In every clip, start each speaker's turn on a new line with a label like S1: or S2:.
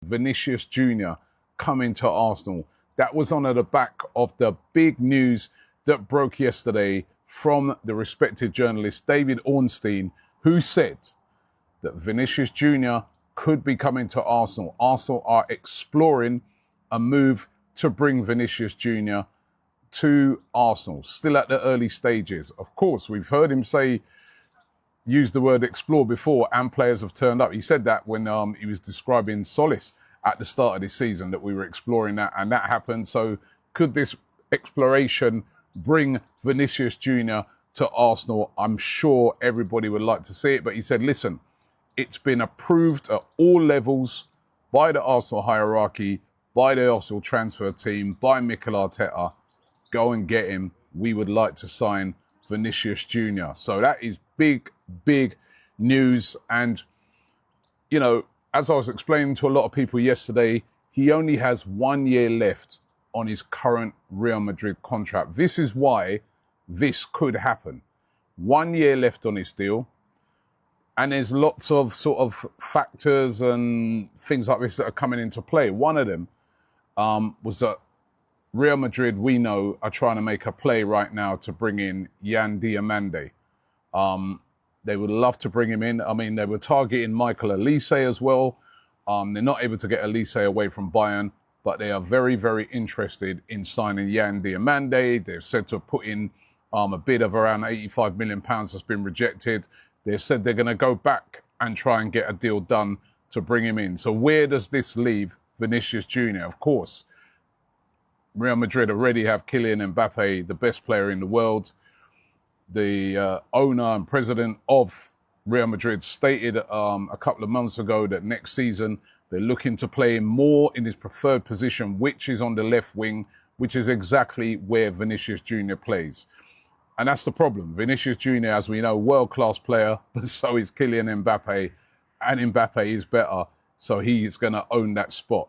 S1: Vinicius Junior coming to Arsenal. That was on the back of the big news that broke yesterday from the respected journalist David Ornstein, who said that Vinicius Junior could be coming to Arsenal. Arsenal are exploring a move to bring Vinicius Junior to Arsenal, still at the early stages. Of course, we've heard him use the word explore before, and players have turned up. He said that when he was describing Solis at the start of this season, that we were exploring that, and that happened. So could this exploration bring Vinicius Junior to Arsenal? I'm sure everybody would like to see it, but he said, listen, it's been approved at all levels by the Arsenal hierarchy, by the Arsenal transfer team, by Mikel Arteta. Go and get him. We would like to sign Vinicius Junior. So that is big, big news. And, you know, as I was explaining to a lot of people yesterday, he only has 1 year left on his current Real Madrid contract. This is why this could happen. 1 year left on his deal. And there's lots of sort of factors and things like this that are coming into play. One of them was that Real Madrid, we know, are trying to make a play right now to bring in Yan Diomande. They would love to bring him in. I mean, they were targeting Michael Elise as well. They're not able to get Elise away from Bayern, but they are very, very interested in signing Yan Diomande. They've said to put in a bid of around £85 million that's been rejected. They said they're going to go back and try and get a deal done to bring him in. So where does this leave Vinicius Junior? Of course, Real Madrid already have Kylian Mbappe, the best player in the world. The owner and president of Real Madrid stated a couple of months ago that next season they're looking to play him more in his preferred position, which is on the left wing, which is exactly where Vinicius Junior plays. And that's the problem. Vinicius Junior, as we know, world-class player, but so is Kylian Mbappe, and Mbappe is better, so he's going to own that spot.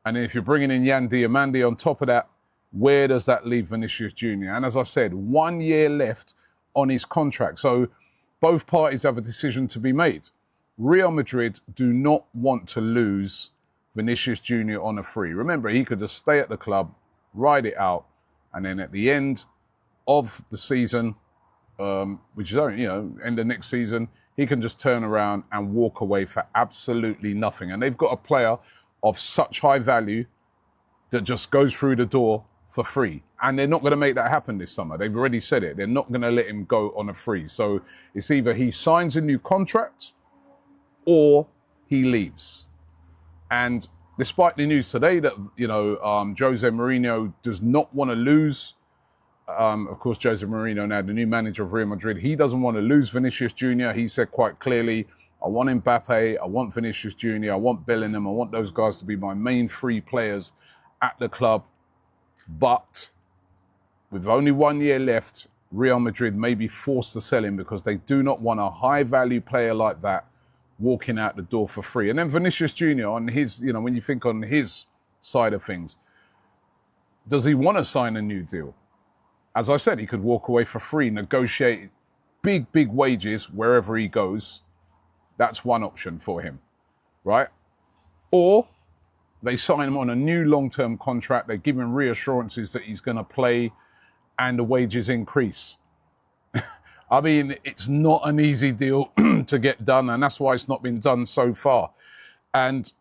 S1: And if you're bringing in Yan Diomande on top of that, where does that leave Vinicius Junior? And as I said, 1 year left on his contract. So both parties have a decision to be made. Real Madrid do not want to lose Vinicius Junior on a free. Remember, he could just stay at the club, ride it out, and then at the end of the season, which is only, end of next season, he can just turn around and walk away for absolutely nothing. And they've got a player of such high value that just goes through the door for free. And they're not going to make that happen this summer. They've already said it. They're not going to let him go on a free. So it's either he signs a new contract or he leaves. And despite the news today that, Jose Mourinho does not want to lose, of course, Jose Mourinho now the new manager of Real Madrid, he doesn't want to lose Vinicius Junior. He said quite clearly, I want Mbappe, I want Vinicius Junior, I want Bellingham, I want those guys to be my main three players at the club. But with only 1 year left, Real Madrid may be forced to sell him because they do not want a high-value player like that walking out the door for free. And then Vinicius Junior, on his, when you think on his side of things, does he want to sign a new deal? As I said, he could walk away for free, negotiate big, big wages wherever he goes. That's one option for him, right? Or they sign him on a new long-term contract. They give him reassurances that he's going to play and the wages increase. I mean, it's not an easy deal to get done, and that's why it's not been done so far. And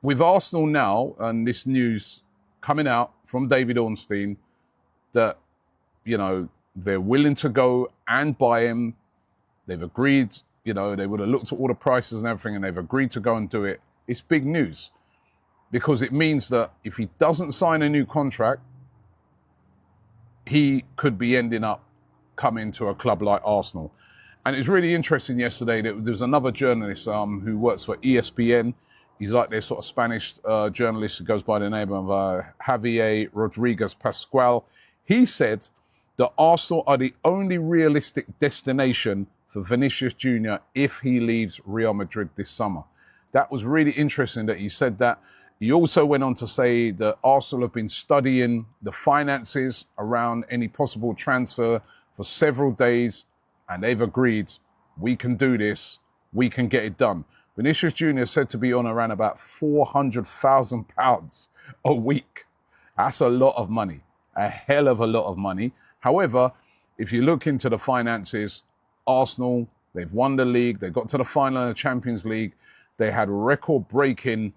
S1: with Arsenal now, and this news coming out from David Ornstein, that, they're willing to go and buy him. They've agreed, they would have looked at all the prices and everything, and they've agreed to go and do it. It's big news because it means that if he doesn't sign a new contract, he could be ending up coming to a club like Arsenal. And it's really interesting yesterday that there was another journalist who works for ESPN. He's like their sort of Spanish journalist who goes by the name of Javier Rodriguez Pascual. He said that Arsenal are the only realistic destination for Vinicius Junior if he leaves Real Madrid this summer. That was really interesting that he said that. He also went on to say that Arsenal have been studying the finances around any possible transfer for several days, and they've agreed, we can do this, we can get it done. Vinicius Junior said to be on around about £400,000 a week. That's a lot of money, a hell of a lot of money. However, if you look into the finances, Arsenal, they've won the league, they got to the final of the Champions League, they had record-breaking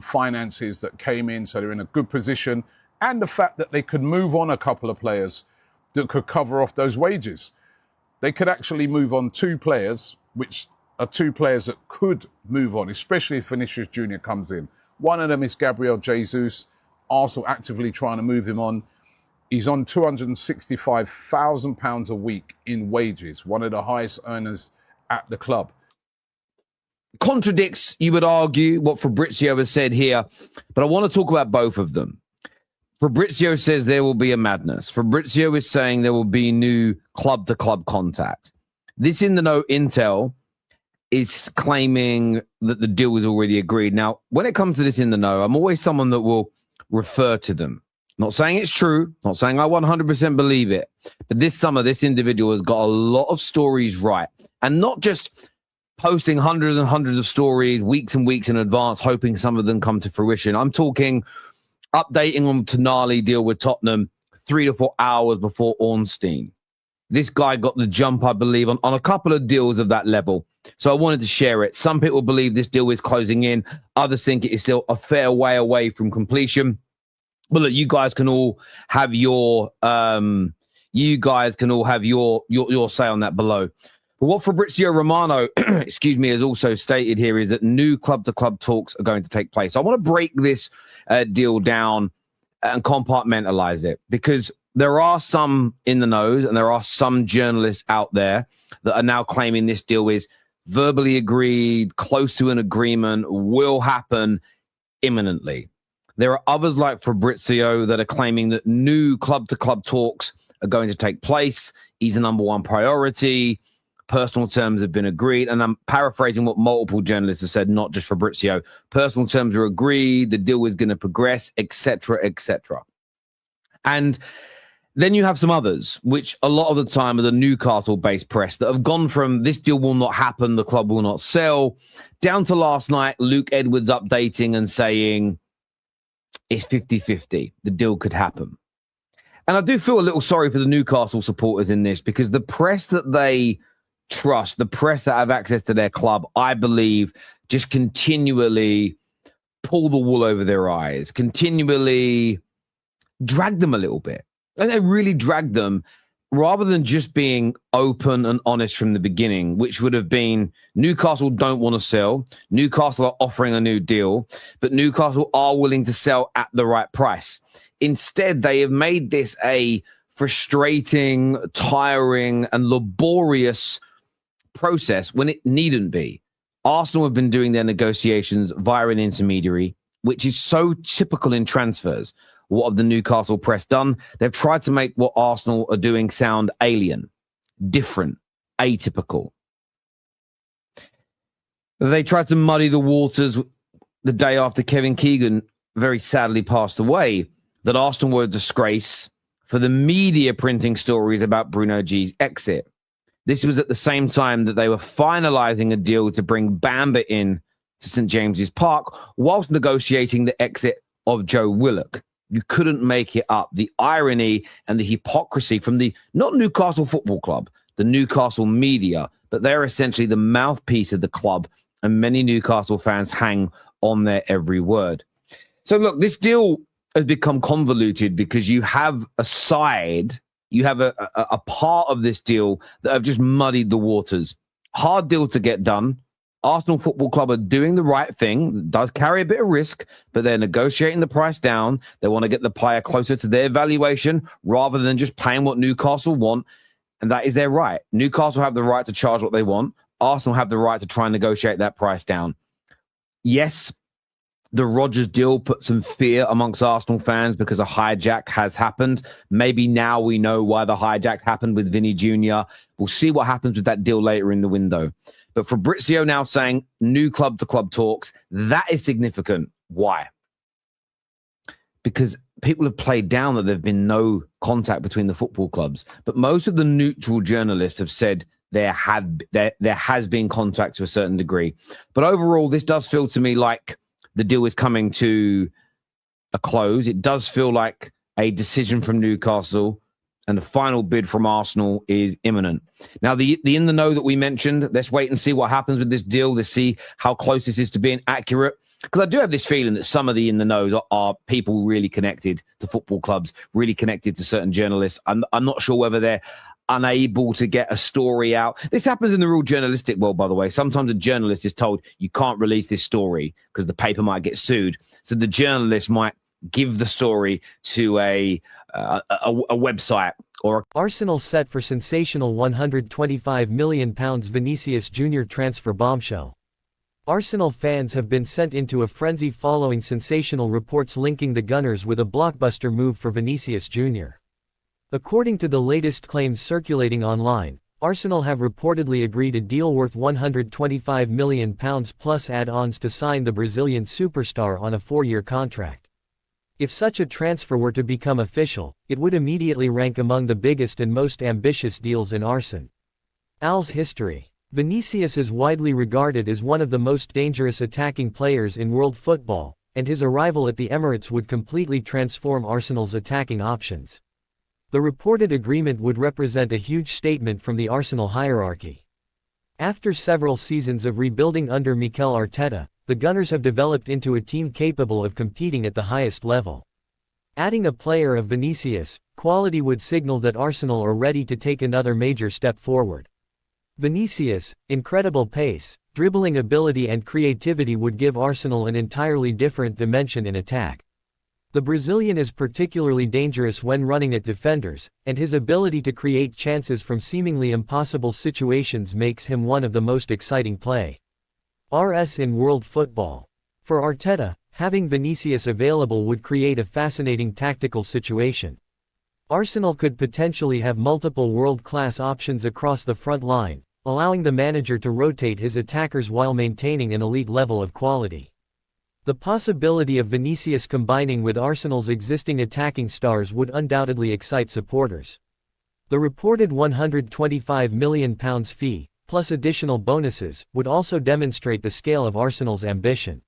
S1: finances that came in, so they're in a good position, and the fact that they could move on a couple of players that could cover off those wages. They could actually move on 2 players, which are 2 players that could move on, especially if Vinicius Junior comes in. One of them is Gabriel Jesus. Arsenal actively trying to move him on. He's on £265,000 a week in wages, one of the highest earners at the club.
S2: Contradicts, you would argue, what Fabrizio has said here, but I want to talk about both of them. Fabrizio says there will be a madness. Fabrizio is saying there will be new club-to-club contact. This in the know intel is claiming that the deal was already agreed. Now, when it comes to this in the know, I'm always someone that will refer to them. Not saying it's true, not saying I 100% believe it, but this summer, this individual has got a lot of stories right. And not just posting hundreds and hundreds of stories weeks and weeks in advance, hoping some of them come to fruition. I'm talking updating on Tonali deal with Tottenham 3 to 4 hours before Ornstein. This guy got the jump, I believe, on a couple of deals of that level. So I wanted to share it. Some people believe this deal is closing in. Others think it is still a fair way away from completion. But look, you guys can all have your say on that below. But what Fabrizio Romano, has also stated here is that new club-to-club talks are going to take place. I want to break this deal down and compartmentalize it, because there are some in the knows and there are some journalists out there that are now claiming this deal is verbally agreed, close to an agreement, will happen imminently. There are others like Fabrizio that are claiming that new club-to-club talks are going to take place. He's the number one priority. Personal terms have been agreed. And I'm paraphrasing what multiple journalists have said, not just Fabrizio. Personal terms are agreed. The deal is going to progress, etc., etc. And then you have some others, which a lot of the time are the Newcastle-based press that have gone from this deal will not happen, the club will not sell, down to last night, Luke Edwards updating and saying it's 50-50. The deal could happen. And I do feel a little sorry for the Newcastle supporters in this, because the press that they trust, the press that have access to their club, I believe, just continually pull the wool over their eyes, continually drag them a little bit. And they really drag them, rather than just being open and honest from the beginning, which would have been Newcastle don't want to sell, Newcastle are offering a new deal, but Newcastle are willing to sell at the right price. Instead, they have made this a frustrating, tiring, and laborious process when it needn't be. Arsenal have been doing their negotiations via an intermediary, which is so typical in transfers. What have the Newcastle press done? They've tried to make what Arsenal are doing sound alien, different, atypical. They tried to muddy the waters the day after Kevin Keegan very sadly passed away, that Arsenal were a disgrace for the media printing stories about Bruno G's exit. This was at the same time that they were finalizing a deal to bring Bamba in to St. James's Park whilst negotiating the exit of Joe Willock. You couldn't make it up. The irony and the hypocrisy from the, not Newcastle Football Club, the Newcastle media, but they're essentially the mouthpiece of the club, and many Newcastle fans hang on their every word. So look, this deal has become convoluted because you have a side, you have a part of this deal that have just muddied the waters. Hard deal to get done. Arsenal Football Club are doing the right thing. It does carry a bit of risk, but they're negotiating the price down. They want to get the player closer to their valuation rather than just paying what Newcastle want. And that is their right. Newcastle have the right to charge what they want. Arsenal have the right to try and negotiate that price down. Yes, the Rodgers deal put some fear amongst Arsenal fans because a hijack has happened. Maybe now we know why the hijack happened with Vinny Junior. We'll see what happens with that deal later in the window. But Fabrizio now saying new club-to-club talks, that is significant. Why? Because people have played down that there have been no contact between the football clubs. But most of the neutral journalists have said there has been contact to a certain degree. But overall, this does feel to me like the deal is coming to a close. It does feel like a decision from Newcastle and the final bid from Arsenal is imminent. Now, the in the know that we mentioned, let's wait and see what happens with this deal. Let's see how close this is to being accurate. Because I do have this feeling that some of the in the knows are people really connected to football clubs, really connected to certain journalists. I'm not sure whether they're unable to get a story out. This happens in the real journalistic world, by the way. Sometimes a journalist is told you can't release this story because the paper might get sued. So the journalist might give the story to a website or
S3: Arsenal set for sensational £125 million Vinicius Junior transfer bombshell. Arsenal fans have been sent into a frenzy following sensational reports linking the Gunners with a blockbuster move for Vinicius Junior. According to the latest claims circulating online, Arsenal have reportedly agreed a deal worth £125 million plus add-ons to sign the Brazilian superstar on a 4-year contract. If such a transfer were to become official, it would immediately rank among the biggest and most ambitious deals in Arsenal's history. Vinicius is widely regarded as one of the most dangerous attacking players in world football, and his arrival at the Emirates would completely transform Arsenal's attacking options. The reported agreement would represent a huge statement from the Arsenal hierarchy. After several seasons of rebuilding under Mikel Arteta, the Gunners have developed into a team capable of competing at the highest level. Adding a player of Vinicius' quality would signal that Arsenal are ready to take another major step forward. Vinicius' incredible pace, dribbling ability and creativity would give Arsenal an entirely different dimension in attack. The Brazilian is particularly dangerous when running at defenders, and his ability to create chances from seemingly impossible situations makes him one of the most exciting players in world football. For Arteta, having Vinicius available would create a fascinating tactical situation. Arsenal could potentially have multiple world-class options across the front line, allowing the manager to rotate his attackers while maintaining an elite level of quality. The possibility of Vinicius combining with Arsenal's existing attacking stars would undoubtedly excite supporters. The reported £125 million fee, plus additional bonuses, would also demonstrate the scale of Arsenal's ambition.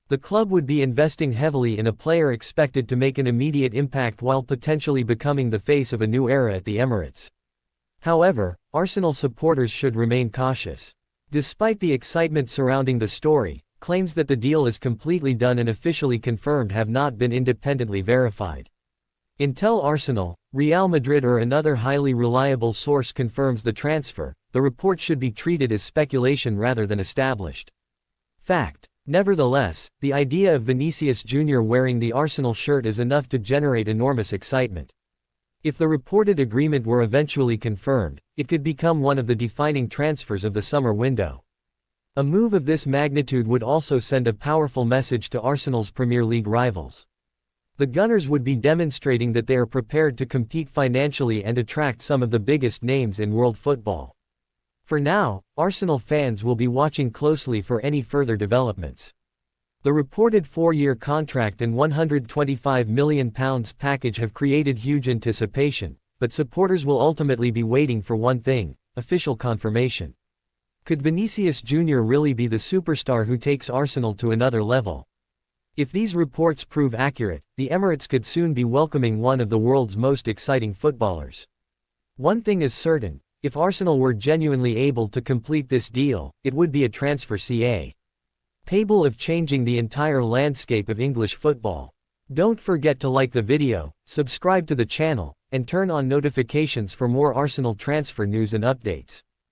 S3: The club would be investing heavily in a player expected to make an immediate impact while potentially becoming the face of a new era at the Emirates. However, Arsenal supporters should remain cautious. Despite the excitement surrounding the story, claims that the deal is completely done and officially confirmed have not been independently verified. Until Arsenal, Real Madrid or another highly reliable source confirms the transfer, the report should be treated as speculation rather than established fact. Nevertheless, the idea of Vinicius Junior wearing the Arsenal shirt is enough to generate enormous excitement. If the reported agreement were eventually confirmed, it could become one of the defining transfers of the summer window. A move of this magnitude would also send a powerful message to Arsenal's Premier League rivals. The Gunners would be demonstrating that they are prepared to compete financially and attract some of the biggest names in world football. For now, Arsenal fans will be watching closely for any further developments. The reported 4-year contract and £125 million package have created huge anticipation, but supporters will ultimately be waiting for one thing: official confirmation. Could Vinicius Junior really be the superstar who takes Arsenal to another level? If these reports prove accurate, the Emirates could soon be welcoming one of the world's most exciting footballers. One thing is certain: if Arsenal were genuinely able to complete this deal, it would be a transfer capable of changing the entire landscape of English football. Don't forget to like the video, subscribe to the channel, and turn on notifications for more Arsenal transfer news and updates.